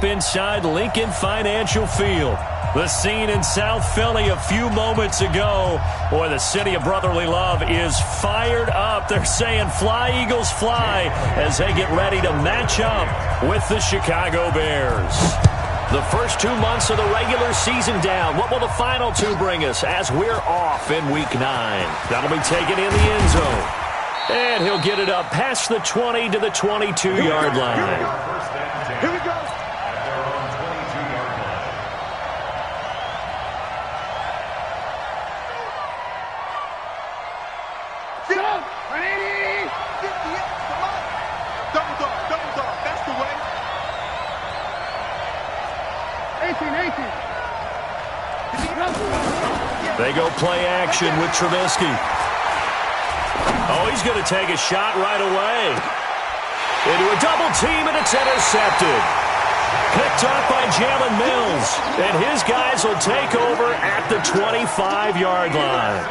step inside Lincoln Financial Field. The scene in South Philly a few moments ago. Boy, the city of brotherly love is fired up. They're saying, "Fly, Eagles, fly," as they get ready to match up with the Chicago Bears. The first 2 months of the regular season down. What will the final two bring us as we're off in Week 9? That'll be taken in the end zone. And he'll get it up past the 20 to the 22-yard line. Here we go. They go play action with Trubisky. Oh, he's going to take a shot right away. Into a double team, and it's intercepted. Picked off by Jalen Mills. And his guys will take over at the 25-yard line.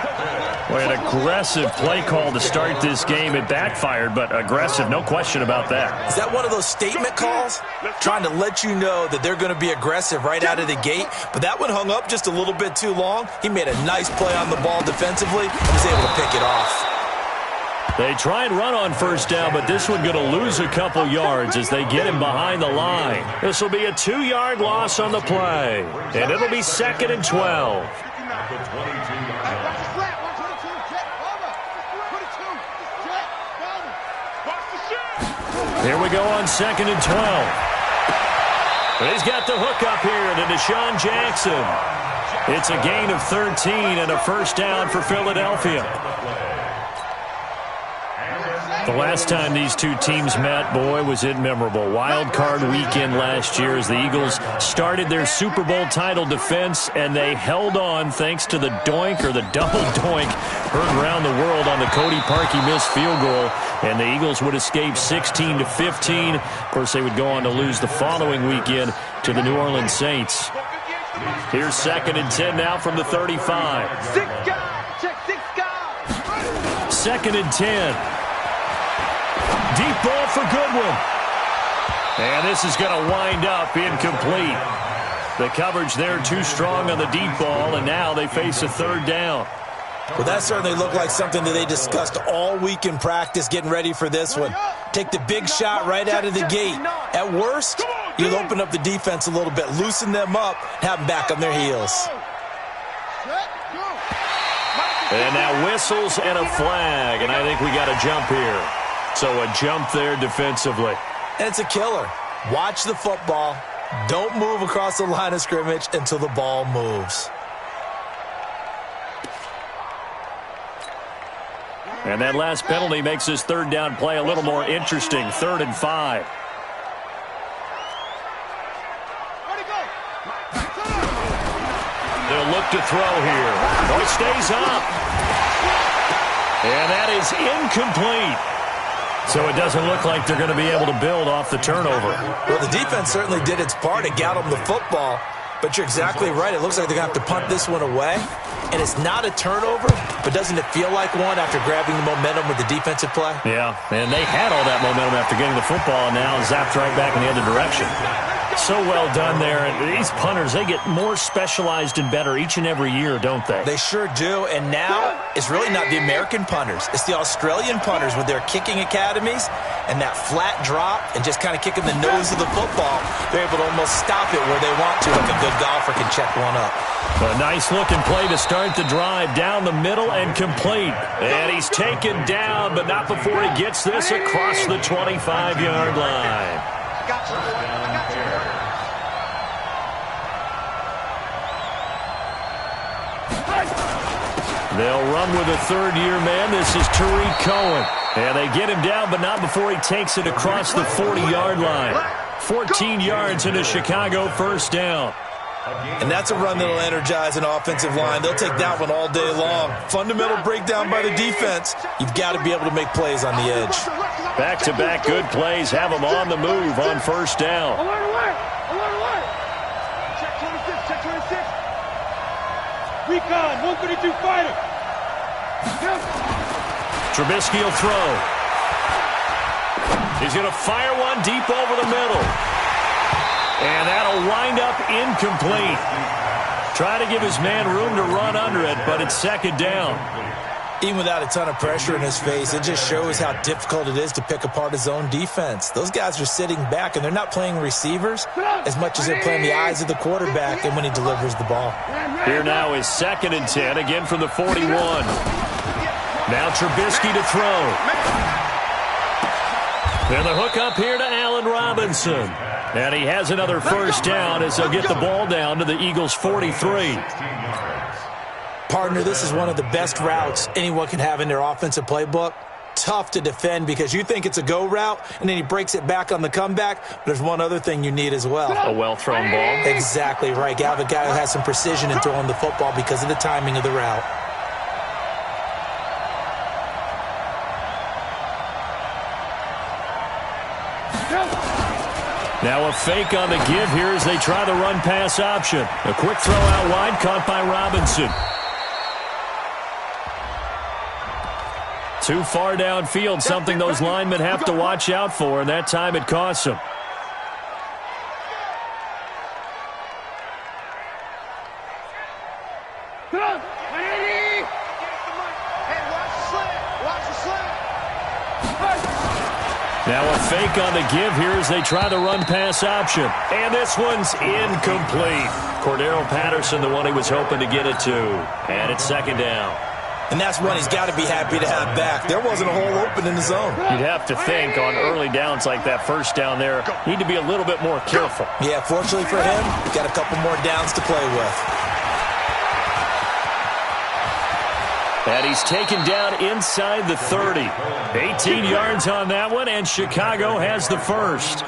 Boy, an aggressive play call to start this game. It backfired, but aggressive, no question about that. Is that one of those statement calls? Trying to let you know that they're going to be aggressive right out of the gate. But that one hung up just a little bit too long. He made a nice play on the ball defensively and was able to pick it off. They try and run on first down, but this one going to lose a couple yards as they get him behind the line. This will be a 2-yard loss on the play, and it'll be 2nd and 12. Here we go on 2nd and 12. But he's got the hook up here to Deshaun Jackson. It's a gain of 13 and a first down for Philadelphia. The last time these two teams met, boy, was it memorable. Wild card weekend last year as the Eagles started their Super Bowl title defense, and they held on thanks to the doink or the double doink heard around the world on the Cody Parkey missed field goal, and the Eagles would escape 16-15. Of course, they would go on to lose the following weekend to the New Orleans Saints. Here's 2nd and 10 now from the 35. 2nd and 10. Deep ball for Goodwin. And this is going to wind up incomplete. The coverage there too strong on the deep ball, and now they face a 3rd down. Well, that certainly looked like something that they discussed all week in practice getting ready for this one. Take the big shot right out of the gate. At worst, you'll open up the defense a little bit, loosen them up, have them back on their heels. And now whistles and a flag, and I think we got a jump here. So a jump there defensively. And it's a killer. Watch the football. Don't move across the line of scrimmage until the ball moves. And that last penalty makes this 3rd down play a little more interesting. 3rd and 5. They'll look to throw here. Oh, it stays up. And that is incomplete. So it doesn't look like they're going to be able to build off the turnover. Well, the defense certainly did its part to get them the football. But you're exactly right. It looks like they're going to have to punt this one away. And it's not a turnover, but doesn't it feel like one after grabbing the momentum with the defensive play? Yeah, and they had all that momentum after getting the football, and now zapped right back in the other direction. So well done there. And these punters, they get more specialized and better each and every year, don't they? They sure do. And now it's really not the American punters. It's the Australian punters with their kicking academies and that flat drop and just kind of kicking the nose of the football. They're able to almost stop it where they want to, like a good golfer can check one up. A nice-looking play to start the drive down the middle and complete. And he's taken down, but not before he gets this across the 25-yard line. They'll run with a 3rd-year man. This is Tariq Cohen. And they get him down, but not before he takes it across the 40-yard line. 14 yards in a Chicago 1st down. And that's a run that'll energize an offensive line. They'll take that one all day long. Fundamental breakdown by the defense. You've got to be able to make plays on the edge. Back-to-back good plays have them on the move on 1st down. Alert, alert! Alert, alert! Check 26, check 26. Recon, 132 fighter. Trubisky will throw. He's going to fire one deep over the middle. And that'll wind up incomplete. Try to give his man room to run under it, but it's second down. Even without a ton of pressure in his face, it just shows how difficult it is to pick apart his own defense. Those guys are sitting back, and they're not playing receivers as much as they're playing the eyes of the quarterback and when he delivers the ball. Here now is 2nd and 10, again from the 41. Now Trubisky to throw. And the hook up here to Allen Robinson. And he has another first down as they'll get the ball down to the Eagles' 43. Partner, this is one of the best routes anyone can have in their offensive playbook. Tough to defend because you think it's a go route, and then he breaks it back on the comeback. But there's one other thing you need as well. A well-thrown ball. Exactly right. You have a guy who has some precision in throwing the football because of the timing of the route. Now a fake on the give here as they try the run-pass option. A quick throw out wide, caught by Robinson. Too far downfield, something those linemen have to watch out for, and that time it costs them. Now a fake on the give here as they try the run-pass option. And this one's incomplete. Cordero Patterson, the one he was hoping to get it to. And it's second down. And that's one he's got to be happy to have back. There wasn't a hole open in the zone. You'd have to think on early downs like that first down there, need to be a little bit more careful. Yeah, fortunately for him, he's got a couple more downs to play with. And he's taken down inside the 30. 18 yards on that one, and Chicago has the first.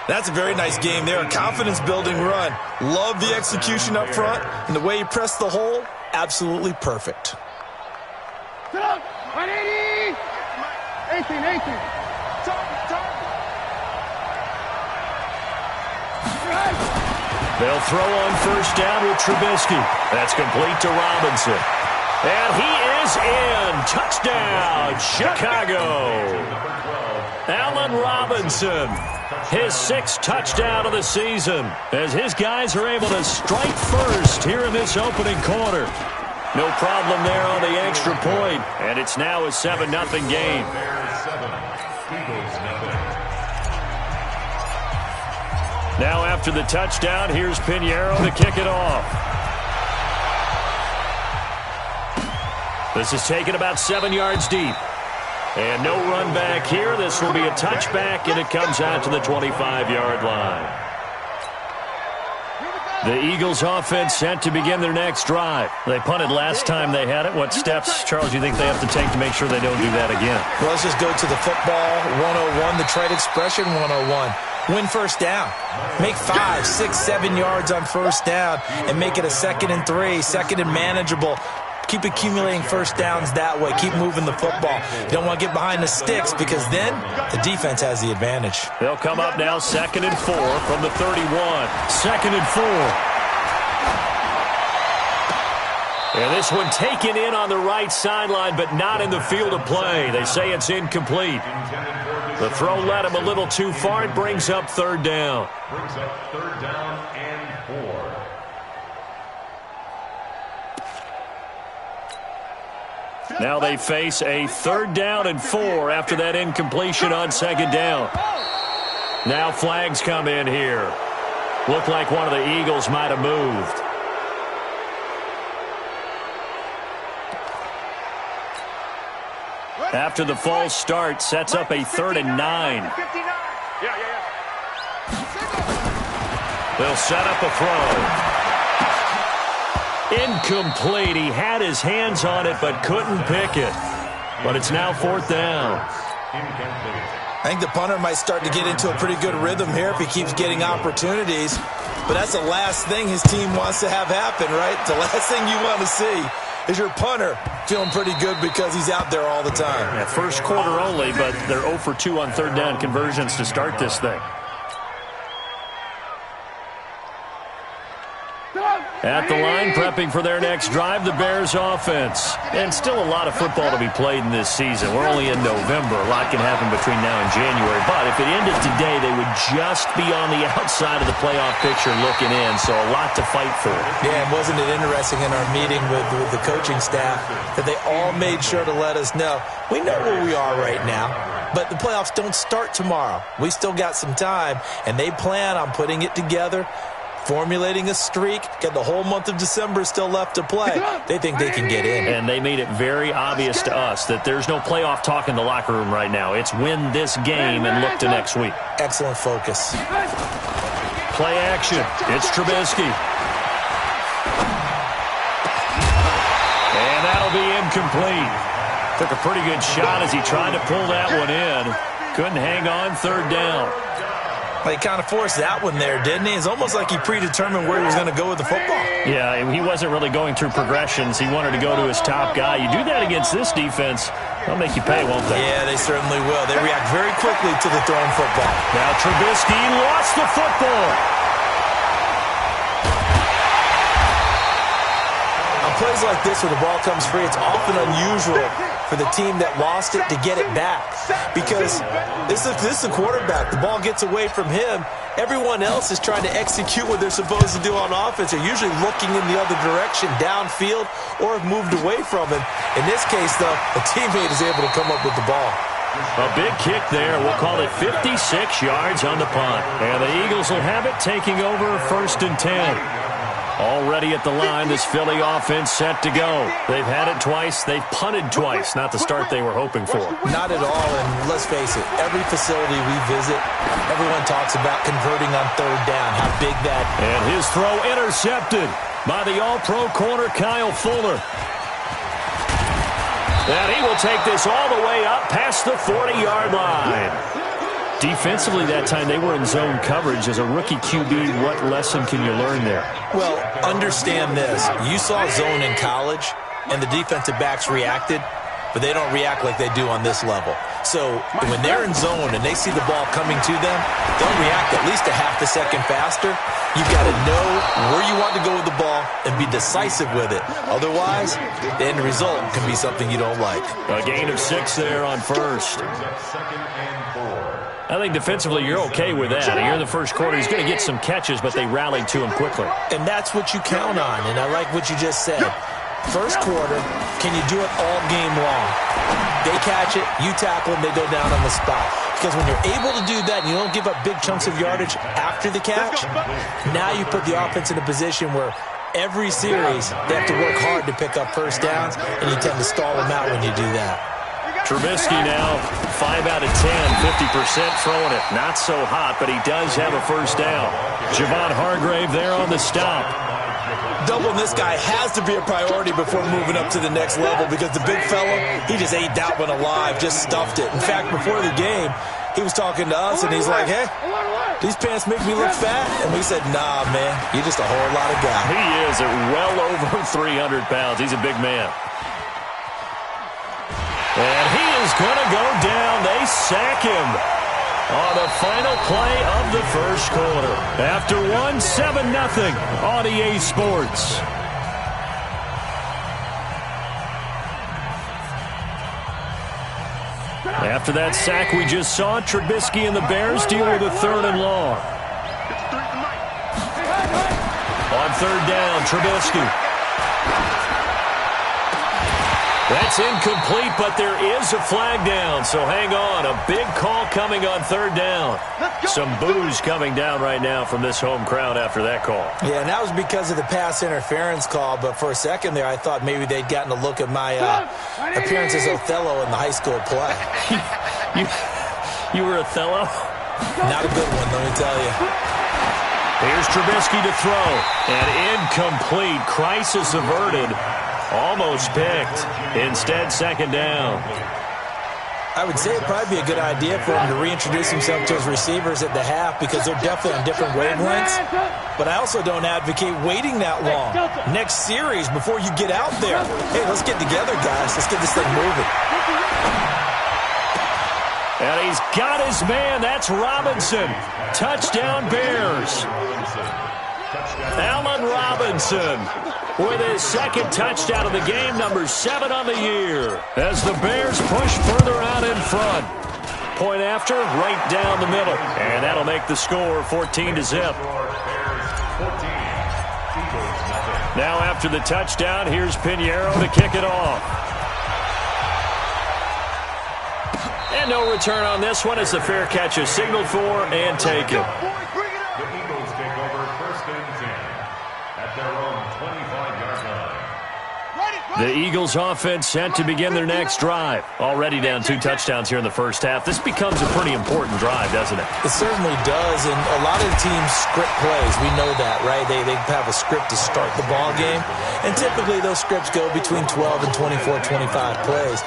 That's a very nice game there. A confidence-building run. Love the execution up front, and the way he pressed the hole, absolutely perfect. 180! 18. They'll throw on first down with Trubisky. That's complete to Robinson. And he is in. Touchdown, Chicago. Allen Robinson, his 6th touchdown of the season, as his guys are able to strike first here in this opening quarter. No problem there on the extra point, and it's now a 7-0 game. Now after the touchdown, here's Pinheiro to kick it off. This is taken about 7 yards deep. And no run back here. This will be a touchback, and it comes out to the 25-yard line. The Eagles offense set to begin their next drive. They punted last time they had it. What steps, Charles, do you think they have to take to make sure they don't do that again? Well, let's just go to the football 101, the trade expression 101. Win first down. Make 5, 6, 7 yards on first down and make it a 2nd and 3, 2nd and manageable. Keep accumulating first downs that way. Keep moving the football. You don't want to get behind the sticks because then the defense has the advantage. They'll come up now 2nd and 4 from the 31. 2nd and 4. And this one taken in on the right sideline, but not in the field of play. They say it's incomplete. The throw led him a little too far. It brings up 3rd down. Brings up 3rd down and 4. Now they face a 3rd down and 4 after that incompletion on 2nd down. Now flags come in here. Looked like one of the Eagles might have moved. After the false start, sets up a 3rd and 9. They'll set up a throw. Incomplete. He had his hands on it but couldn't pick it. But it's now 4th down. I think the punter might start to get into a pretty good rhythm here if he keeps getting opportunities. But that's the last thing his team wants to have happen, right? The last thing you want to see is your punter feeling pretty good because he's out there all the time. Yeah, first quarter only, but they're 0 for 2 on 3rd down conversions to start this thing. At the line, prepping for their next drive, the Bears offense. And still a lot of football to be played in this season. We're only in November. A lot can happen between now and January. But if it ended today, they would just be on the outside of the playoff picture looking in. So a lot to fight for. Yeah, and wasn't it interesting in our meeting with the coaching staff that they all made sure to let us know, we know where we are right now, but the playoffs don't start tomorrow. We still got some time, and they plan on putting it together, formulating a streak, got the whole month of December still left to play. They think they can get in. And they made it very obvious to us that there's no playoff talk in the locker room right now. It's win this game and look to next week. Excellent focus. Play action. It's Trubisky. And that'll be incomplete. Took a pretty good shot as he tried to pull that one in. Couldn't hang on third down. He kind of forced that one there, didn't he? It's almost like he predetermined where he was going to go with the football. Yeah, he wasn't really going through progressions. He wanted to go to his top guy. You do that against this defense, they'll make you pay, won't they? Yeah, they certainly will. They react very quickly to the thrown football. Now Trubisky lost the football. On plays like this where the ball comes free, it's often unusual for the team that lost it to get it back. Because this is the quarterback. The ball gets away from him. Everyone else is trying to execute what they're supposed to do on offense. They're usually looking in the other direction, downfield, or have moved away from him. In this case, though, a teammate is able to come up with the ball. A big kick there. We'll call it 56 yards on the punt. And the Eagles will have it, taking over 1st and 10. Already at the line, this Philly offense set to go. They've had it twice. They've punted twice. Not the start they were hoping for. Not at all, and let's face it, every facility we visit, everyone talks about converting on third down, how big that. And his throw intercepted by the all-pro corner, Kyle Fuller. And he will take this all the way up past the 40-yard line. Defensively that time, they were in zone coverage. As a rookie QB, what lesson can you learn there? Well, understand this. You saw zone in college, and the defensive backs reacted, but they don't react like they do on this level. So when they're in zone and they see the ball coming to them, they'll react at least a half a second faster. You've got to know where you want to go with the ball and be decisive with it. Otherwise, the end result can be something you don't like. A gain of 6 there on first. I think defensively you're okay with that. Here in the first quarter, he's going to get some catches, but they rallied to him quickly. And that's what you count on, and I like what you just said. First quarter, can you do it all game long? They catch it, you tackle them, they go down on the spot. Because when you're able to do that and you don't give up big chunks of yardage after the catch, now you put the offense in a position where every series they have to work hard to pick up first downs, and you tend to stall them out when you do that. Trubisky now, 5 out of 10, 50% throwing it. Not so hot, but he does have a first down. Javon Hargrave there on the stop. Doubling this guy has to be a priority before moving up to the next level because the big fella, he just ate that one alive, just stuffed it. In fact, before the game, he was talking to us, and he's like, hey, these pants make me look fat. And we said, nah, man, you're just a whole lot of guy. He is at well over 300 pounds. He's a big man. And he is going to go down. They sack him on the final play of the first quarter. After 7-0 on EA Sports. After that sack we just saw, Trubisky and the Bears deal with a 3rd and long. On 3rd down, Trubisky. That's incomplete, but there is a flag down, so hang on. A big call coming on 3rd down. Some boos coming down right now from this home crowd after that call. Yeah, and that was because of the pass interference call, but for a second there I thought maybe they'd gotten a look at my appearance as Othello in the high school play. You were Othello? Not a good one, let me tell you. Here's Trubisky to throw, and incomplete. Crisis averted. Almost picked. Instead, 2nd down. I would say it'd probably be a good idea for him to reintroduce himself to his receivers at the half because they're definitely on different wavelengths. But I also don't advocate waiting that long. Next series, before you get out there, hey, let's get together, guys. Let's get this thing moving. And he's got his man. That's Robinson. Touchdown, Bears. Allen Robinson Robinson with his second touchdown of the game, number 7 on the year, as the Bears push further out in front. Point after, right down the middle. And that'll make the score 14-0. Now after the touchdown, here's Pinheiro to kick it off. And no return on this one as the fair catch is signaled for and taken. The Eagles take over 1st and 10 at their own 25-yard line. The Eagles offense set to begin their next drive. Already down 2 touchdowns here in the first half. This becomes a pretty important drive, doesn't it? It certainly does, and a lot of the teams script plays. We know that, right? They have a script to start the ball game, and typically those scripts go between 12 and 24, 25 plays.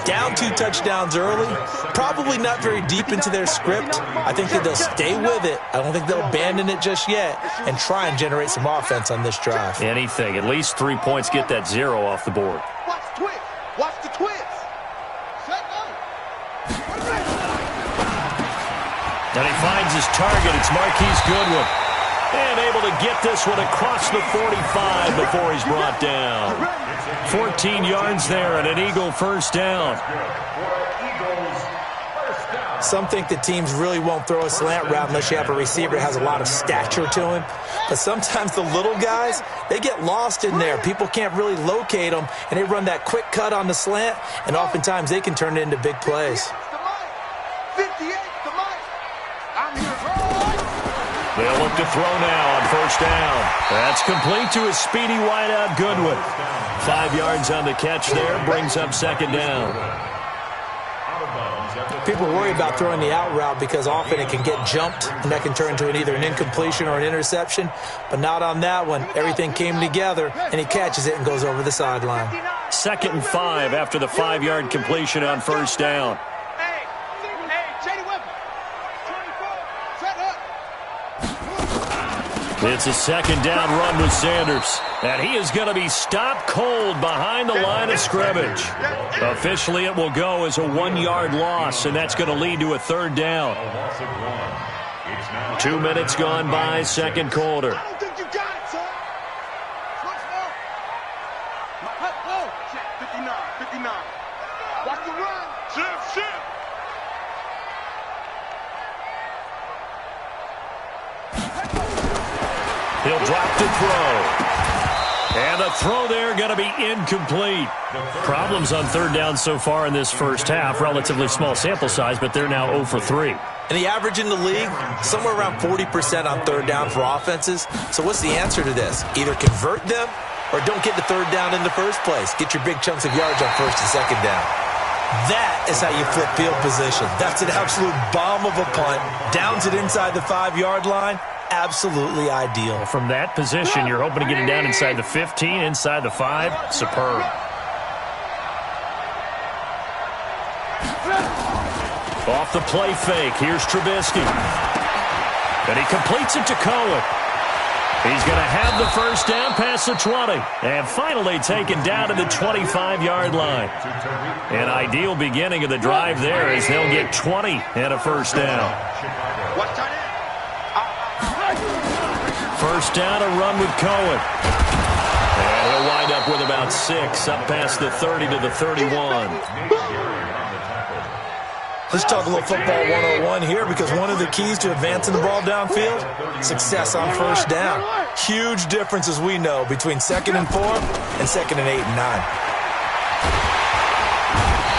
Down 2 touchdowns early, probably not very deep into their script. I think that they'll stay with it. I don't think they'll abandon it just yet and try and generate some offense on this drive. Anything. At least 3 points, get that 0 off the board. Watch the twist. Watch the twist. Set up. And he finds his target. It's Marquise Goodwin. And able to get this one across the 45 before he's brought down. 14 yards there and an Eagle first down. Some think that teams really won't throw a slant route unless you have a receiver that has a lot of stature to him. But sometimes the little guys, they get lost in there. People can't really locate them, and they run that quick cut on the slant, and oftentimes they can turn it into big plays. 58 to Mike. I'm here. They'll look to throw now on first down. That's complete to his speedy wideout Goodwin. 5 yards on the catch there, brings up second down. People worry about throwing the out route because often it can get jumped, and that can turn into either an incompletion or an interception. But not on that one. Everything came together, and he catches it and goes over the sideline. 2nd and 5 after the 5-yard completion on first down. It's a second down run with Sanders. And he is going to be stopped cold behind the line of scrimmage. Officially, it will go as a 1-yard loss, and that's going to lead to a 3rd down. 2 minutes gone by, second quarter. I don't think you got it, son. Check, 59. Watch the run. Shift. He'll drop to throw. And the throw there going to be incomplete. Problems on 3rd down so far in this first half. Relatively small sample size, but they're now 0 for 3. And the average in the league, somewhere around 40% on 3rd down for offenses. So what's the answer to this? Either convert them or don't get the 3rd down in the first place. Get your big chunks of yards on 1st and 2nd down. That is how you flip field position. That's an absolute bomb of a punt. Downs it inside the 5-yard line. Absolutely ideal. From that position, you're hoping to get it down inside the 15, inside the 5. Superb. Off the play fake. Here's Trubisky. And he completes it to Cohen. He's going to have the first down past the 20. And finally taken down to the 25-yard line. An ideal beginning of the drive there as they'll get 20 and a first down. First down, a run with Cohen. And he'll wind up with about 6, up past the 30 to the 31. Let's talk a little football 101 here, because one of the keys to advancing the ball downfield, success on first down. Huge difference, as we know, between 2nd and 4 and 2nd and 8 and 9.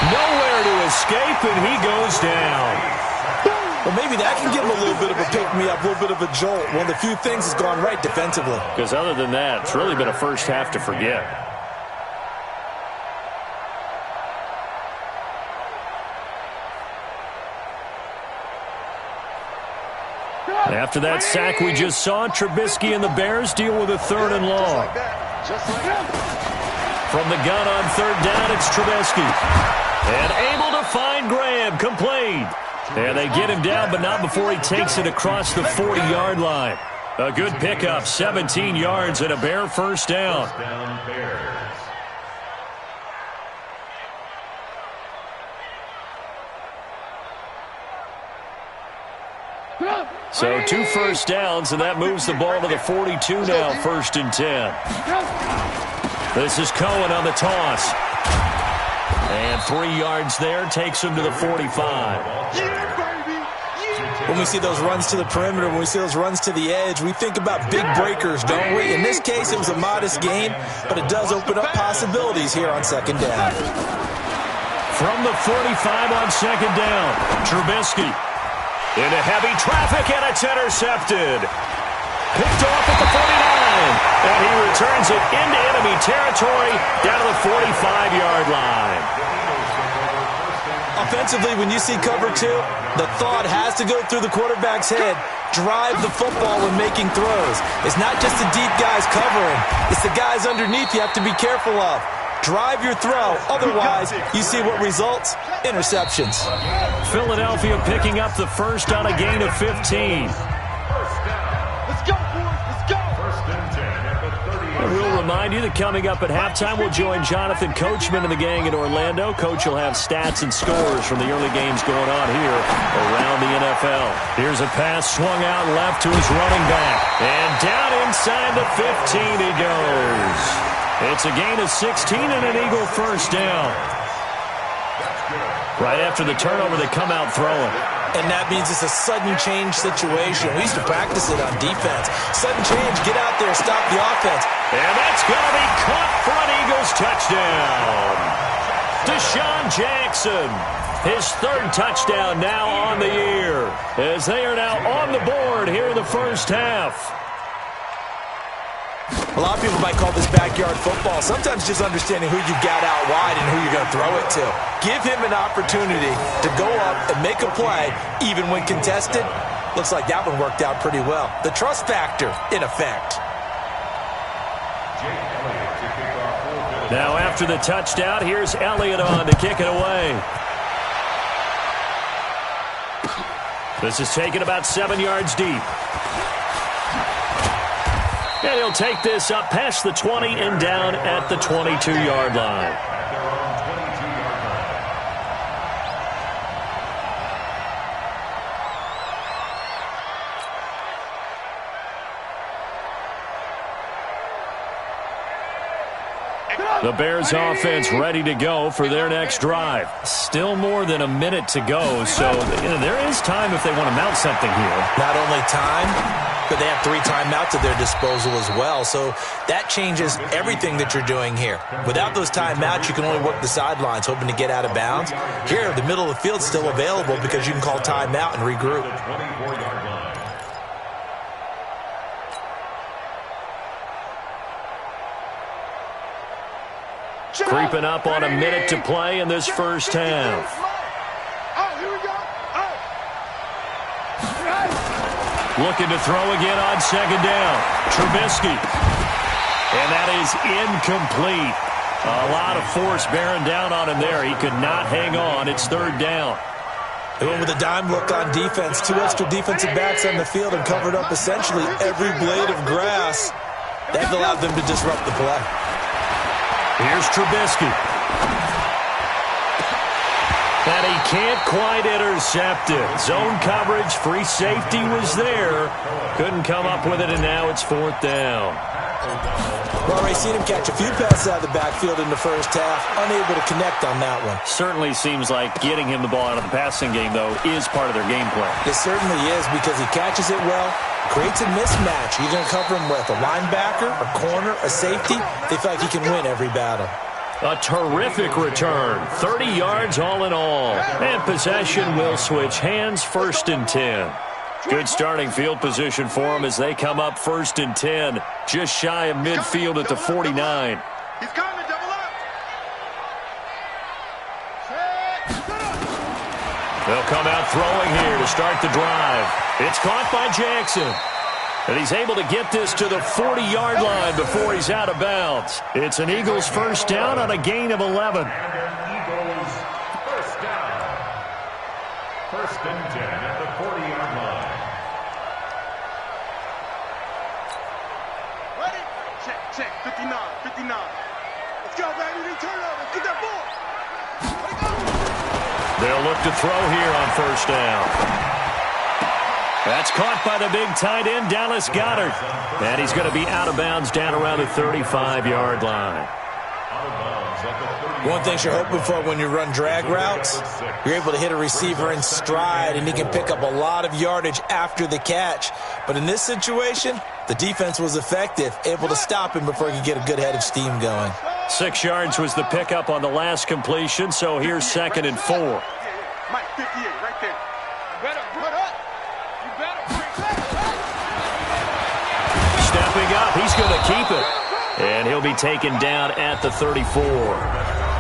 Nowhere to escape, and he goes down. Well, maybe that can give him a little bit of a pick-me-up, a little bit of a jolt. One of the few things that's gone right defensively. Because other than that, it's really been a first half to forget. After that sack we just saw, Trubisky and the Bears deal with a 3rd and long. From the gun on 3rd down, it's Trubisky. And able to find Graham, complete. And they get him down, but not before he takes it across the 40-yard line. A good pickup, 17 yards and a Bear first down. So 2 first downs, and that moves the ball to the 42 now, 1st and 10. This is Cohen on the toss. And 3 yards there takes him to the 45. When we see those runs to the perimeter, when we see those runs to the edge, we think about big breakers, don't we? In this case, it was a modest gain, but it does open up possibilities here on 2nd down. From the 45 on 2nd down, Trubisky into heavy traffic, and it's intercepted. Picked off at the 49, and he returns it into enemy territory down to the 45-yard line. Offensively, when you see cover 2, the thought has to go through the quarterback's head. Drive the football when making throws. It's not just the deep guys covering. It's the guys underneath you have to be careful of. Drive your throw. Otherwise, you see what results? Interceptions. Philadelphia picking up the first on a gain of 15. Let's go, boys. Let's go. We'll remind you that coming up at halftime, we'll join Jonathan Coachman and the gang in Orlando. Coach will have stats and scores from the early games going on here around the NFL. Here's a pass swung out left to his running back. And down inside the 15 he goes. It's a gain of 16 and an Eagle first down. Right after the turnover, they come out throwing. And that means it's a sudden change situation. We used to practice it on defense. Sudden change, get out there, stop the offense. And that's going to be caught for an Eagles touchdown. Deshaun Jackson, his 3rd touchdown now on the year, as they are now on the board here in the first half. A lot of people might call this backyard football. Sometimes just understanding who you got out wide and who you're going to throw it to. Give him an opportunity to go up and make a play, even when contested. Looks like that one worked out pretty well. The trust factor, in effect. Now after the touchdown, here's Elliott on to kick it away. This is taken about 7 yards deep. And he'll take this up past the 20 and down at the 22-yard line. The Bears offense ready to go for their next drive. Still more than a minute to go, so there is time if they want to mount something here. Not only time, but they have 3 timeouts at their disposal as well, so that changes everything that you're doing here. Without those timeouts, you can only work the sidelines, hoping to get out of bounds. Here, the middle of the field is still available because you can call timeout and regroup. Creeping up on a minute to play in this first half. Here we go. Looking to throw again on 2nd down. Trubisky. And that is incomplete. A lot of force bearing down on him there. He could not hang on. It's 3rd down. They went with a dime look on defense. 2 extra defensive backs on the field and covered up essentially every blade of grass. That allowed them to disrupt the play. Here's Trubisky. And he can't quite intercept it. Zone coverage, free safety was there. Couldn't come up with it, and now it's 4th down. Well, already seen him catch a few passes out of the backfield in the first half. Unable to connect on that one. Certainly seems like getting him the ball out of the passing game, though, is part of their game plan. It certainly is because he catches it well, creates a mismatch. You're going to cover him with a linebacker, a corner, a safety. They feel like he can win every battle. A terrific return. 30 yards all in all. And possession will switch hands, 1st and 10. Good starting field position for them as they come up 1st and 10. Just shy of midfield at the 49. He's coming, double up. They'll come out throwing here to start the drive. It's caught by Jackson. And he's able to get this to the 40-yard line before he's out of bounds. It's an Eagles first down on a gain of 11. Eagles first down. 1st and 10 at the 40-yard line. Ready? Check. 59. Let's go, baby. Turn over. Let's get that ball. They'll look to throw here on 1st down. That's caught by the big tight end, Dallas Goedert. And he's going to be out of bounds down around the 35-yard line. One thing you're hoping for when you run drag routes, you're able to hit a receiver in stride, and he can pick up a lot of yardage after the catch. But in this situation, the defense was effective, able to stop him before he could get a good head of steam going. 6 yards was the pickup on the last completion, so here's 2nd and 4. Mike, 58, right there. Stepping up, he's going to keep it. And he'll be taken down at the 34.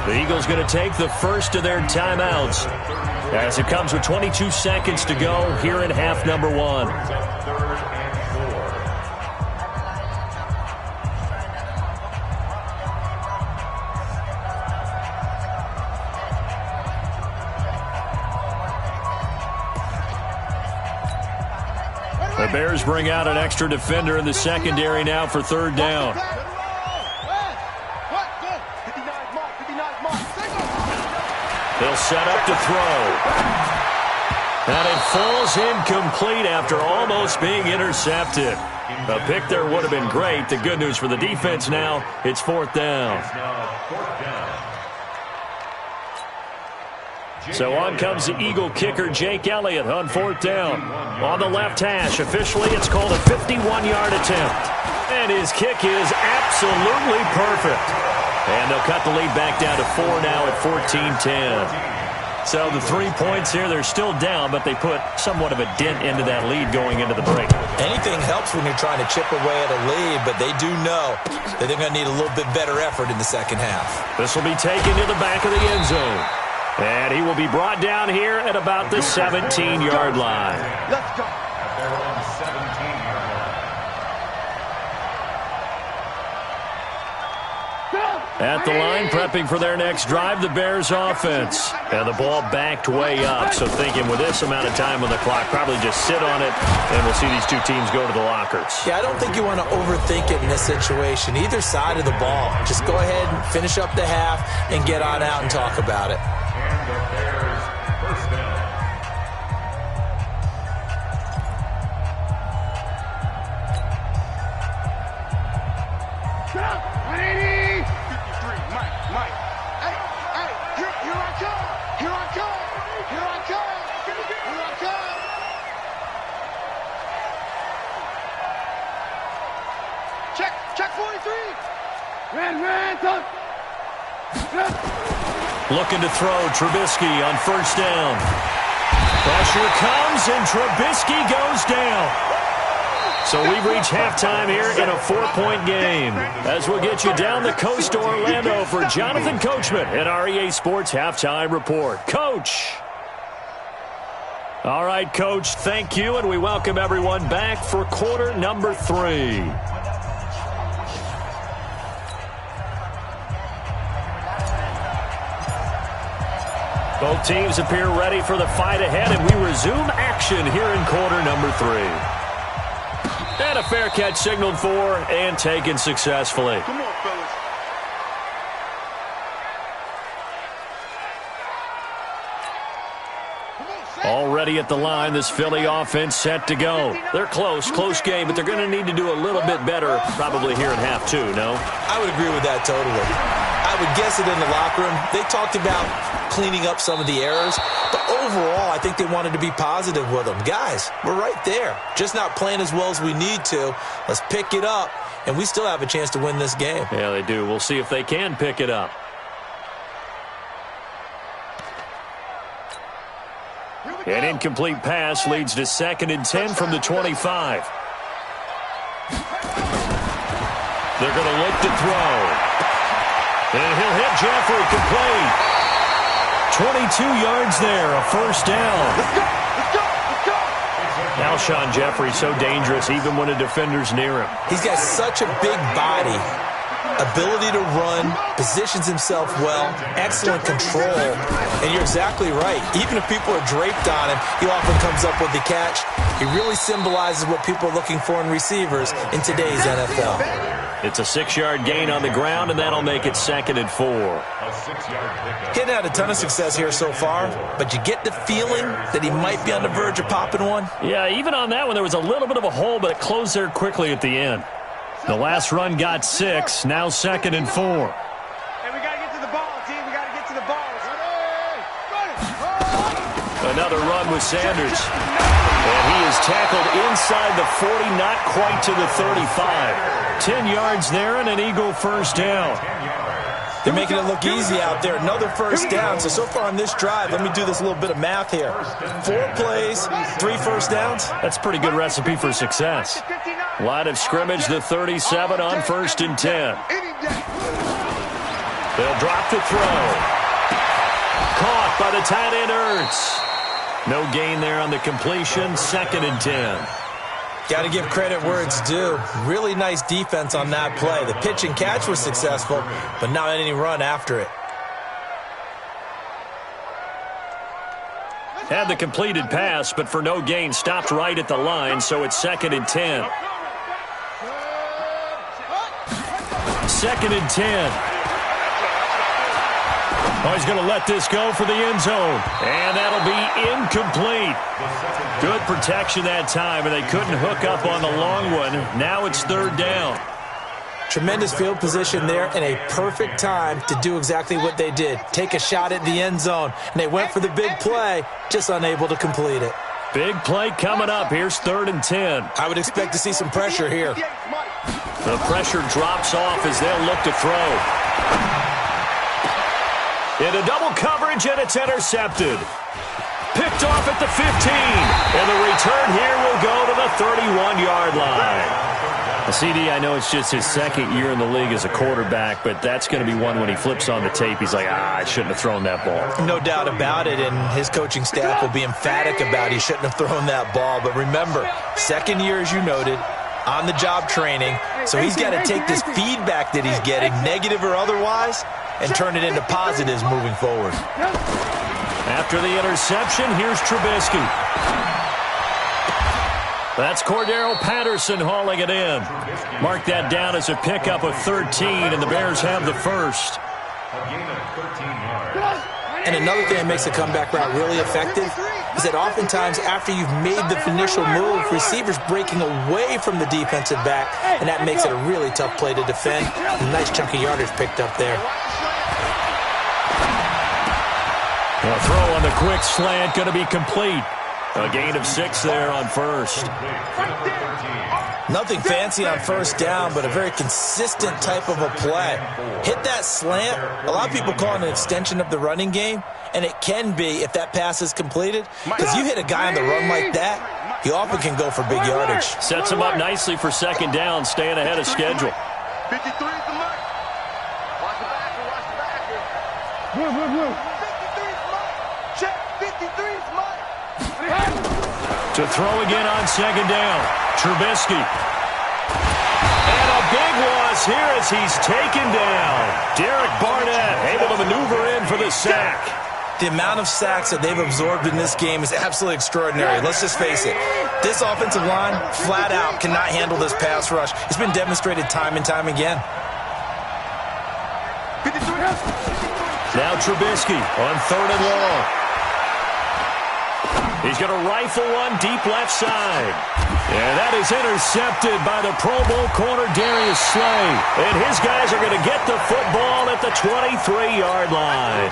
The Eagles going to take the first of their timeouts as it comes with 22 seconds to go here in half number 1. The Bears bring out an extra defender in the secondary now for 3rd down. They'll set up to throw. And it falls incomplete after almost being intercepted. A pick there would have been great. The good news for the defense now, it's 4th down. So on comes the Eagle kicker, Jake Elliott, on 4th down. On the left hash, officially it's called a 51-yard attempt. And his kick is absolutely perfect. And they'll cut the lead back down to 4 now at 14-10. So the 3 points here, they're still down, but they put somewhat of a dent into that lead going into the break. Anything helps when you're trying to chip away at a lead, but they do know that they're going to need a little bit better effort in the second half. This will be taken to the back of the end zone. And he will be brought down here at about the 17-yard line. Let's go. At the line, prepping for their next drive, the Bears offense. And the ball backed way up, so thinking with this amount of time on the clock, probably just sit on it, and we'll see these two teams go to the lockers. Yeah, I don't think you want to overthink it in this situation. Either side of the ball. Just go ahead and finish up the half and get on out and talk about it. And the Bears first down. Check 43. Looking to throw, Trubisky on 1st down. Pressure comes, and Trubisky goes down. So we've reached halftime here in a 4-point game. As we'll get you down the coast to Orlando for Jonathan Coachman at our EA Sports Halftime Report. Coach. All right, Coach, thank you, and we welcome everyone back for quarter number 3. Both teams appear ready for the fight ahead, and we resume action here in quarter number 3. And a fair catch signaled for and taken successfully. Come on, fellas. Already at the line, this Philly offense set to go. They're close game, but they're going to need to do a little bit better probably here in half 2, no? I would agree with that totally. I would guess it in the locker room. They talked about cleaning up some of the errors, but overall, I think they wanted to be positive with them. Guys, we're right there. Just not playing as well as we need to. Let's pick it up, and we still have a chance to win this game. Yeah, they do. We'll see if they can pick it up. An incomplete pass leads to 2nd and 10 from the 25. They're going to look to throw. And he'll hit Jeffrey complete. 22 yards there, a 1st down. Let's go. Alshon Jeffrey so dangerous even when a defender's near him. He's got such a big body, ability to run, positions himself well, excellent control. And you're exactly right. Even if people are draped on him, he often comes up with the catch. He really symbolizes what people are looking for in receivers in today's NFL. It's a 6-yard gain on the ground, and that'll make it 2nd and 4. He had a ton of success here so far, but you get the feeling that he might be on the verge of popping one. Yeah, even on that one, there was a little bit of a hole, but it closed there quickly at the end. The last run got 6, now 2nd and 4. Hey, we got to get to the ball, team. We got to get to the ball. Another run with Sanders. And he is tackled inside the 40, not quite to the 35. 10 yards there and an Eagle first down. They're making it look easy out there. Another first down. So far on this drive, let me do this little bit of math here. 4 plays, 3 first downs. That's a pretty good recipe for success. Line of scrimmage, the 37 on 1st and 10. They'll drop the throw. Caught by the tight end, Ertz. No gain there on the completion, 2nd and 10. Got to give credit where it's due. Really nice defense on that play. The pitch and catch was successful, but not any run after it. Had the completed pass, but for no gain, stopped right at the line, so it's 2nd and 10. 2nd and 10. Oh, he's going to let this go for the end zone. And that'll be incomplete. Good protection that time, and they couldn't hook up on the long one. Now it's 3rd down. Tremendous field position there and a perfect time to do exactly what they did. Take a shot at the end zone. And they went for the big play, just unable to complete it. Big play coming up. Here's 3rd and 10. I would expect to see some pressure here. The pressure drops off as they'll look to throw. Into double coverage, and it's intercepted. Picked off at the 15. And the return here will go to the 31-yard line. CD, I know it's just his 2nd year in the league as a quarterback, but that's going to be one when he flips on the tape. He's like, I shouldn't have thrown that ball. No doubt about it, and his coaching staff will be emphatic about he shouldn't have thrown that ball. But remember, 2nd year, as you noted, on-the-job training, so he's got to take this feedback that he's getting, negative or otherwise, and turn it into positives moving forward. After the interception, here's Trubisky. That's Cordero Patterson hauling it in. Mark that down as a pickup of 13, and the Bears have the first. And another thing that makes the comeback route really effective is that oftentimes after you've made the initial move, receivers breaking away from the defensive back, and that makes it a really tough play to defend. A nice chunk of yardage picked up there. A throw on the quick slant going to be complete. A gain of 6 there on 1st. Nothing fancy on 1st down, but a very consistent type of a play. Hit that slant. A lot of people call it an extension of the running game, and it can be if that pass is completed, because you hit a guy on the run like that, he often can go for big yardage. Sets him up nicely for 2nd down, staying ahead of schedule. 53 is the mark. Watch the back. Watch the back. 53 is the mark. Check. 53 is the mark. To throw again on 2nd down. Trubisky. And a big loss here as he's taken down. Derek Barnett able to maneuver in for the sack. The amount of sacks that they've absorbed in this game is absolutely extraordinary. Let's just face it. This offensive line, flat out, cannot handle this pass rush. It's been demonstrated time and time again. Now Trubisky on 3rd and long. He's going to rifle one deep left side. And that is intercepted by the Pro Bowl corner Darius Slay. And his guys are going to get the football at the 23-yard line.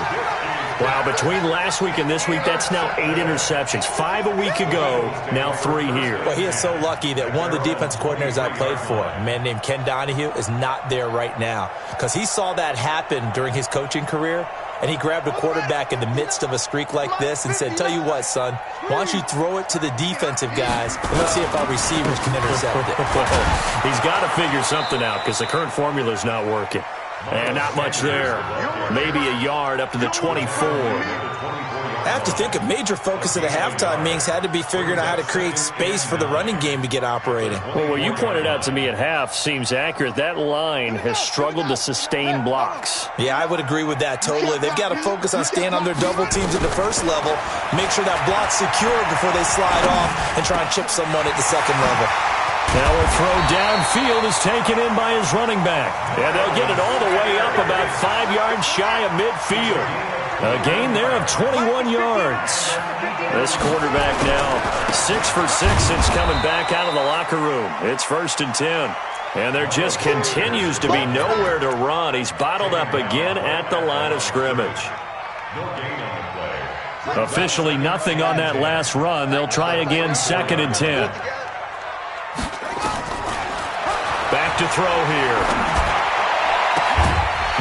Wow, between last week and this week, that's now 8 interceptions. 5 a week ago, now 3 here. Well, he is so lucky that one of the defensive coordinators I played for, a man named Ken Donahue, is not there right now. Because he saw that happen during his coaching career, and he grabbed a quarterback in the midst of a streak like this and said, tell you what, son, why don't you throw it to the defensive guys, and let's see if our receivers can intercept it. He's got to figure something out because the current formula is not working. And not much there. Maybe a yard up to the 24. I have to think a major focus of the halftime meetings had to be figuring out how to create space for the running game to get operating. Well, what you pointed out to me at half seems accurate. That line has struggled to sustain blocks. Yeah, I would agree with that totally. They've got to focus on staying on their double teams at the first level, make sure that block's secure before they slide off and try and chip someone at the second level. Now a throw downfield is taken in by his running back. And they'll get it all the way up about 5 yards shy of midfield. A gain there of 21 yards. This quarterback now 6 for 6 since coming back out of the locker room. It's 1st and 10. And there just continues to be nowhere to run. He's bottled up again at the line of scrimmage. Officially nothing on that last run. They'll try again 2nd and 10. Back to throw here.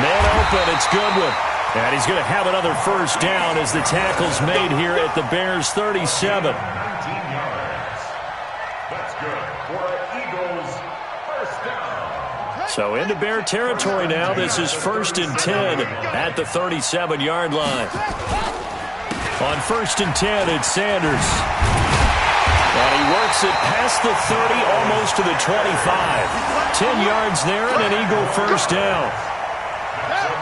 Man open, it's Goodwin. And he's going to have another first down as the tackle's made here at the Bears' 37. 19 yards. That's good for Eagles' first down. So into Bear territory now. This is 1st and 10 at the 37-yard line. On 1st and 10, it's Sanders. And he works it past the 30, almost to the 25. 10 yards there and an Eagle first down.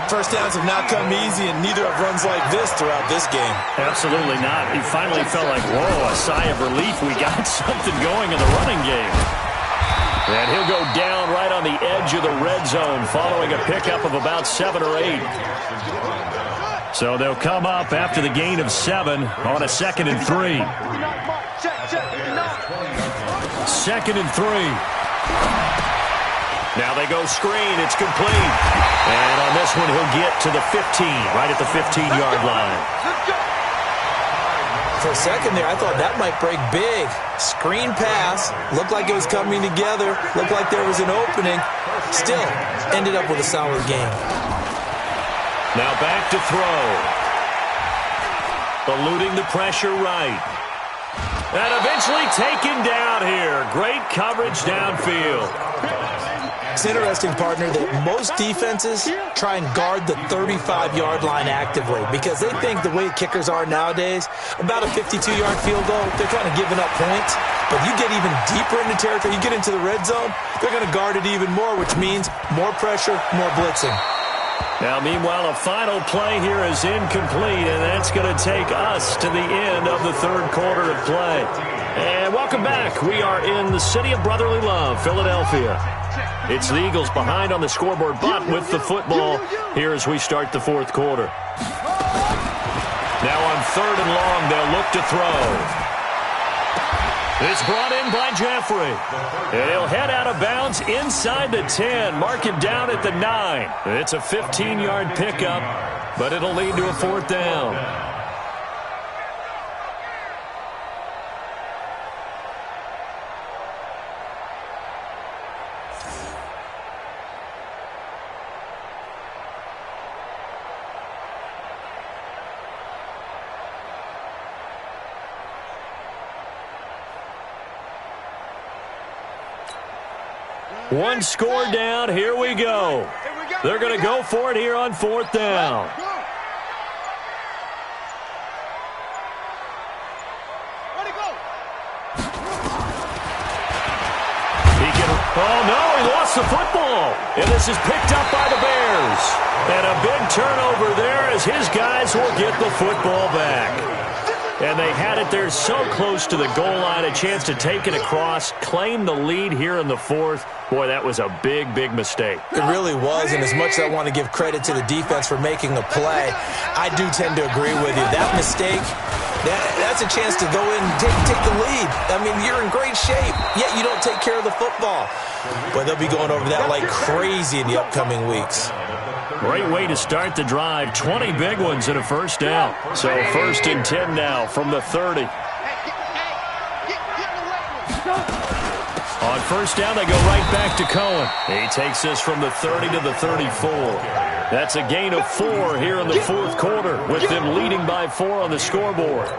First downs have not come easy, and neither have runs like this throughout this game. Absolutely not. He finally felt like, whoa, a sigh of relief. We got something going in the running game. And he'll go down right on the edge of the red zone following a pickup of about 7 or 8. So they'll come up after the gain of 7 on a 2nd and 3. 2nd and 3. Now they go screen. It's complete. And on this one, he'll get to the 15, right at the 15-yard line. For a second there, I thought that might break big. Screen pass. Looked like it was coming together. Looked like there was an opening. Still, ended up with a solid game. Now back to throw. Eluding the pressure right. And eventually taken down here. Great coverage downfield. It's interesting, partner, that most defenses try and guard the 35-yard line actively because they think the way kickers are nowadays, about a 52-yard field goal, they're kind of giving up points. But you get even deeper into territory, you get into the red zone, they're going to guard it even more, which means more pressure, more blitzing. Now, meanwhile, a final play here is incomplete, and that's going to take us to the end of the 3rd quarter of play. And welcome back. We are in the city of brotherly love, Philadelphia. It's the Eagles behind on the scoreboard, but with the football here as we start the 4th quarter. Now on 3rd and long, they'll look to throw. It's brought in by Jeffrey. And he'll head out of bounds inside the 10. Mark him down at the 9. It's a 15-yard pickup, but it'll lead to a 4th down. One score down. Here we go. They're going to go for it here on 4th down. Oh, no, he lost the football. And this is picked up by the Bears. And a big turnover there as his guys will get the football back. And they had it there so close to the goal line, a chance to take it across, claim the lead here in the 4th. Boy, that was a big, big mistake. It really was, and as much as I want to give credit to the defense for making a play, I do tend to agree with you. That mistake, that's a chance to go in and take the lead. I mean, you're in great shape, yet you don't take care of the football. But they'll be going over that like crazy in the upcoming weeks. Great way to start the drive. 20 big ones and a first down. So 1st and 10 now from the 30. On first down, they go right back to Cohen. He takes this from the 30 to the 34. That's a gain of 4 here in the 4th quarter, with them leading by 4 on the scoreboard.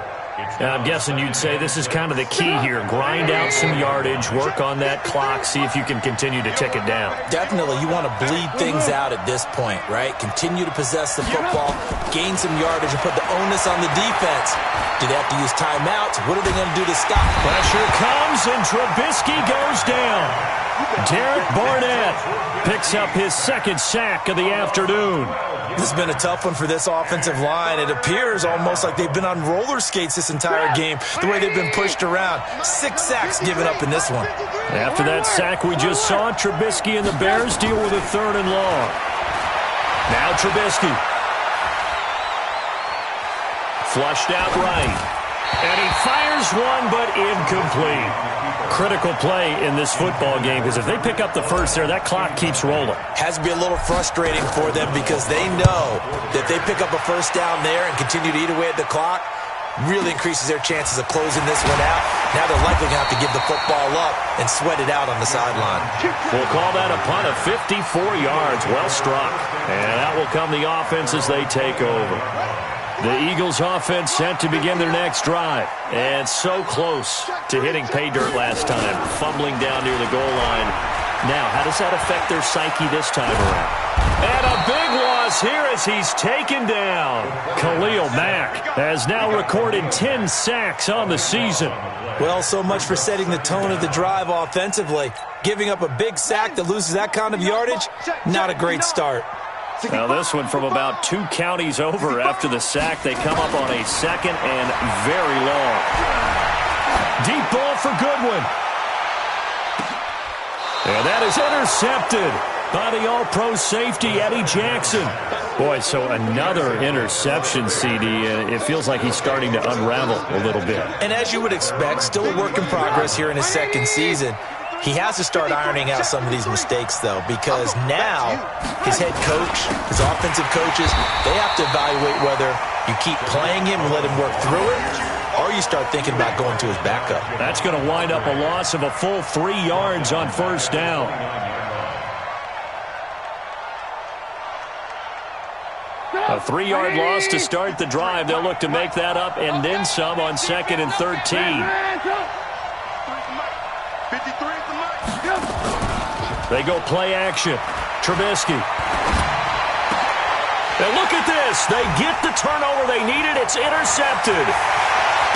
And I'm guessing you'd say this is kind of the key here. Grind out some yardage, work on that clock, see if you can continue to tick it down. Definitely. You want to bleed things out at this point, right? Continue to possess the football, gain some yardage, and put the onus on the defense. Do they have to use timeouts? What are they going to do to stop? Pressure comes, and Trubisky goes down. Derek Barnett picks up his second sack of the afternoon. This has been a tough one for this offensive line. It appears almost like they've been on roller skates this entire game, the way they've been pushed around. 6 sacks given up in this one. After that sack we just saw, Trubisky and the Bears deal with a 3rd and long. Now Trubisky. Flushed out right. And he fires one, but incomplete. Critical play in this football game, because if they pick up the first there, that clock keeps rolling. Has to be a little frustrating for them because they know that if they pick up a first down there and continue to eat away at the clock, really increases their chances of closing this one out. Now they're likely going to have to give the football up and sweat it out on the sideline. We'll call that a punt of 54 yards. Well struck. And that will come the offense as they take over. The Eagles offense set to begin their next drive. And so close to hitting pay dirt last time, fumbling down near the goal line. Now, how does that affect their psyche this time around? And a big loss here as he's taken down. Khalil Mack has now recorded 10 sacks on the season. Well, so much for setting the tone of the drive offensively. Giving up a big sack that loses that kind of yardage, not a great start. Now this one from about 2 counties over after the sack. They come up on a 2nd and very long. Deep ball for Goodwin. And that is intercepted by the all-pro safety, Eddie Jackson. Boy, so another interception, CD. It feels like he's starting to unravel a little bit. And as you would expect, still a work in progress here in his 2nd season. He has to start ironing out some of these mistakes, though, because now his head coach, his offensive coaches, they have to evaluate whether you keep playing him and let him work through it, or you start thinking about going to his backup. That's going to wind up a loss of a full 3 yards on first down. A 3-yard loss to start the drive. They'll look to make that up and then some on 2nd and 13. They go play action. Trubisky. And look at this. They get the turnover they needed. It's intercepted.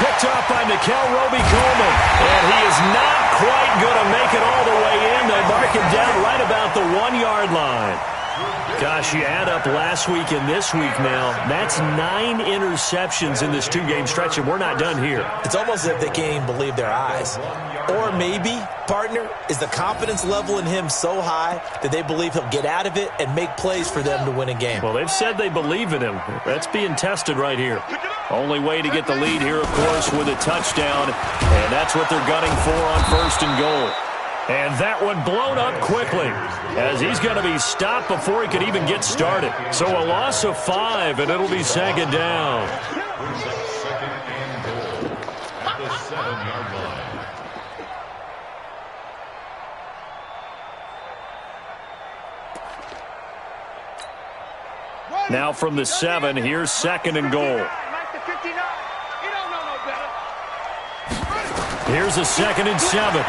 Picked up by Nickel Roby-Coleman. And he is not quite going to make it all the way in. They mark him down right about the 1-yard line. Gosh, you add up last week and this week now, that's 9 interceptions in this 2-game stretch, and we're not done here. It's almost as if they can't even believe their eyes. Or maybe, partner, is the confidence level in him so high that they believe he'll get out of it and make plays for them to win a game. Well, they've said they believe in him. That's being tested right here. Only way to get the lead here, of course, with a touchdown, and that's what they're gunning for on 1st and goal. And that one blown up quickly as he's going to be stopped before he could even get started. So a loss of 5, and it'll be 2nd down. At the 7-yard line. Now from the 7, here's 2nd and goal. Here's a 2nd and 7.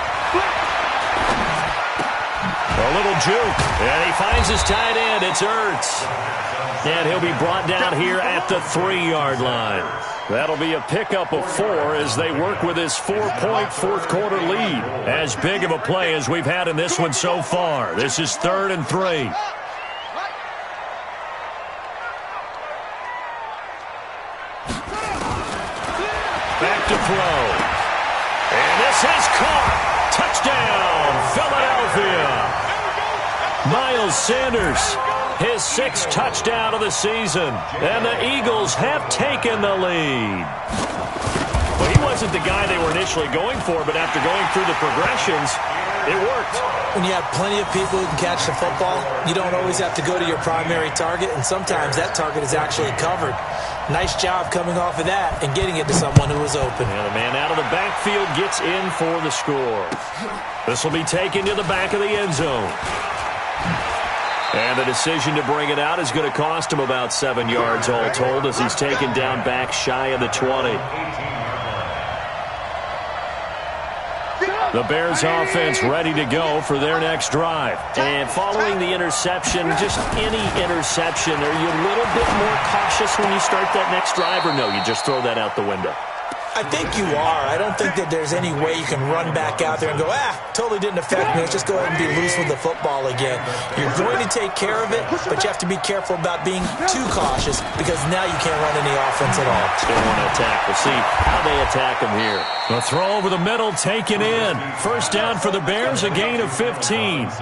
A little juke, and he finds his tight end. It's Ertz. And he'll be brought down here at the 3-yard line. That'll be a pickup of 4 as they work with his 4-point fourth-quarter lead. As big of a play as we've had in this one so far. This is 3rd and 3. Back to throw. And this has caught. Touchdown, Philadelphia. Miles Sanders, his 6th touchdown of the season. And the Eagles have taken the lead. Well, he wasn't the guy they were initially going for, but after going through the progressions, it worked. When you have plenty of people who can catch the football, you don't always have to go to your primary target, and sometimes that target is actually covered. Nice job coming off of that and getting it to someone who was open. And the man out of the backfield gets in for the score. This will be taken to the back of the end zone. And the decision to bring it out is going to cost him about 7 yards all told as he's taken down back shy of the 20. The Bears offense ready to go for their next drive. And following the interception, just any interception, are you a little bit more cautious when you start that next drive, or no, you just throw that out the window? I think you are. I don't think that there's any way you can run back out there and go, totally didn't affect me. Let's just go ahead and be loose with the football again. You're going to take care of it, but you have to be careful about being too cautious because now you can't run any offense at all. They want to attack. We'll see how they attack him here. A throw over the middle, taken in. First down for the Bears, a gain of 15.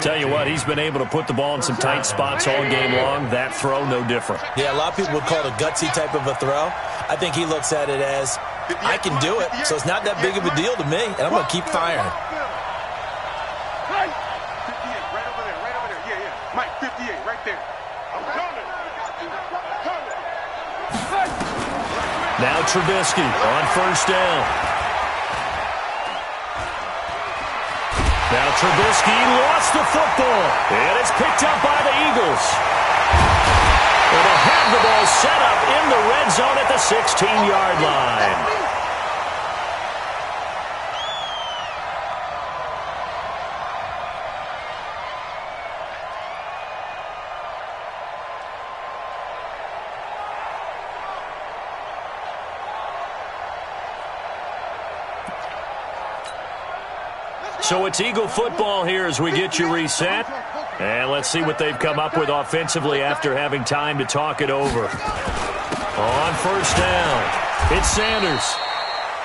Tell you what, he's been able to put the ball in some tight spots all game long. That throw, no different. Yeah, a lot of people would call it a gutsy type of a throw. I think he looks at it as, I can do it, so it's not that big of a deal to me, and I'm going to keep firing. 58, right over there. Yeah. Mike, 58, right there. I'm coming. Now Trubisky on first down. Now Trubisky lost the football, and it's picked up by the Eagles. And they'll have the ball set up in the red zone at the 16-yard line. So it's Eagle football here as we get you reset. And let's see what they've come up with offensively after having time to talk it over. On first down, it's Sanders.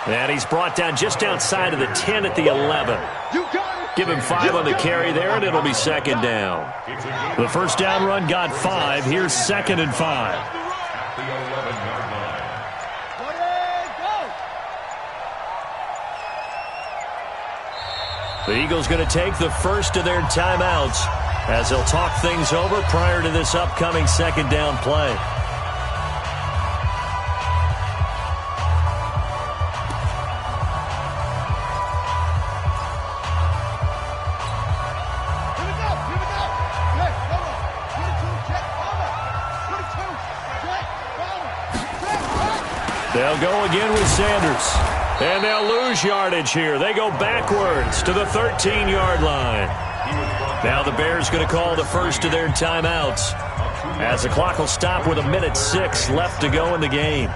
And he's brought down just outside of the 10 at the 11. Give him 5 on the carry there, and it'll be second down. The first down run got 5. Here's 2nd and 5. The Eagles going to take the first of their timeouts as they'll talk things over prior to this upcoming second down play. They'll go again with Sanders. And they'll lose yardage here. They go backwards to the 13-yard line. Now the Bears going to call the first of their timeouts as the clock will stop with 1:06 left to go in the game.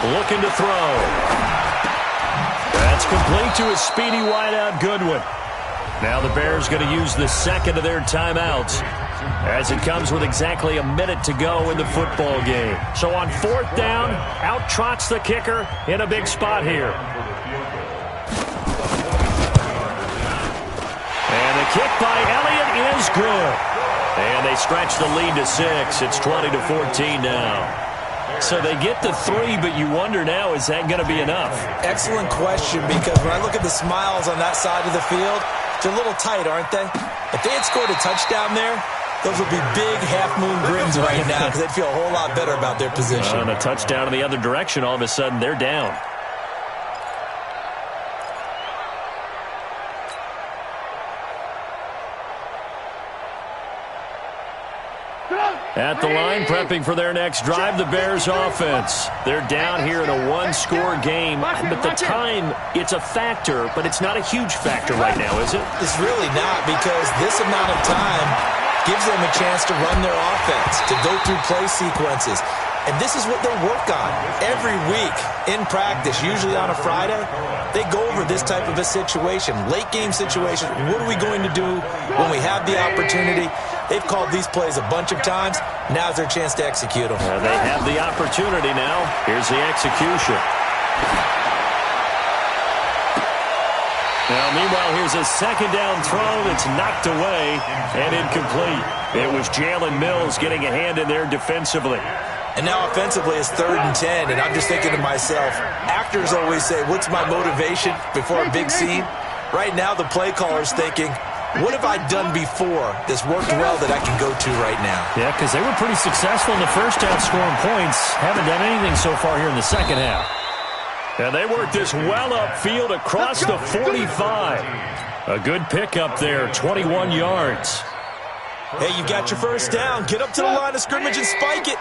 Looking to throw. That's complete to a speedy wideout Goodwin. Now the Bears going to use the second of their timeouts as it comes with exactly 1 minute to go in the football game. So on 4th down, out trots the kicker in a big spot here. And the kick by Elliott is good. And they stretch the lead to 6. It's 20-14 now. So they get the 3, but you wonder now, is that going to be enough? Excellent question, because when I look at the smiles on that side of the field, they're a little tight, aren't they? If they had scored a touchdown there, those would be big half-moon grins right now because they'd feel a whole lot better about their position. And a touchdown in the other direction, all of a sudden they're down. At the line, prepping for their next drive, the Bears offense. They're down here in a 1-score game, but the time, it's a factor, but it's not a huge factor right now, is it? It's really not, because this amount of time gives them a chance to run their offense, to go through play sequences. And this is what they work on every week in practice, usually on a Friday. They go over this type of a situation, late game situation. What are we going to do when we have the opportunity? They've called these plays a bunch of times. Now's their chance to execute them. They have the opportunity now. Here's the execution. Now, meanwhile, here's a second down throw that's knocked away and incomplete. It was Jalen Mills getting a hand in there defensively. And now offensively it's 3rd and 10, and I'm just thinking to myself, actors always say, what's my motivation before a big scene? Right now the play caller's thinking, What have I done before that's worked well that I can go to right now? Yeah, because they were pretty successful in the first half scoring points. Haven't done anything so far here in the second half. And they work this well upfield across the 45. A good pickup there, 21 yards. Hey, you got your first down. Get up to the line of scrimmage and spike it.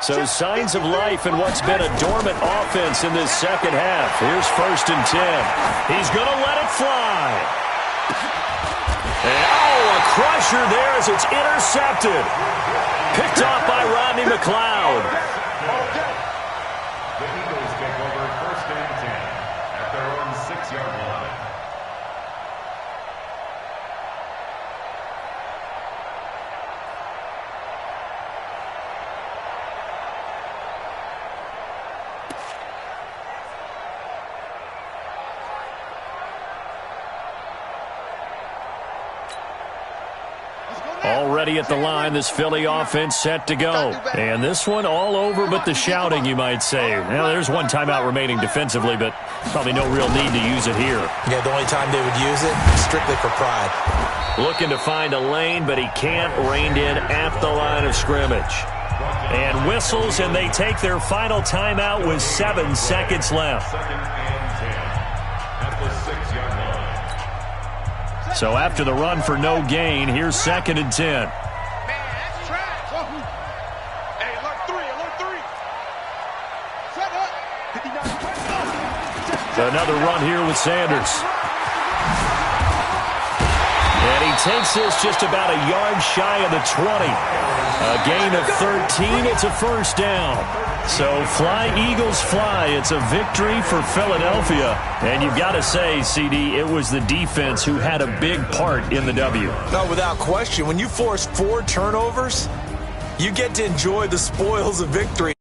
So signs of life in what's been a dormant offense in this second half. Here's 1st and 10. He's going to let it fly. And, a crusher there as it's intercepted. Picked off by Rodney McLeod. The Eagles take over 1st and 10 at their own 6-yard line. Already at the line, this Philly offense set to go. And this one all over but the shouting, you might say. Now, there's one timeout remaining defensively, but probably no real need to use it here. Yeah, the only time they would use it, strictly for pride. Looking to find a lane, but he can't. Reined in at the line of scrimmage. And whistles, and they take their final timeout with 7 seconds left. 2nd and 10 at the 6-yard line. So after the run for no gain, here's 2nd and 10. Man, that's trash. Hey, alert 3. Set up. Another run here with Sanders. And he takes this just about a yard shy of the 20. A gain of 13. It's a 1st down. So fly, Eagles, fly. It's a victory for Philadelphia. And you've got to say, CD, it was the defense who had a big part in the W. No, without question. When you force 4 turnovers, you get to enjoy the spoils of victory.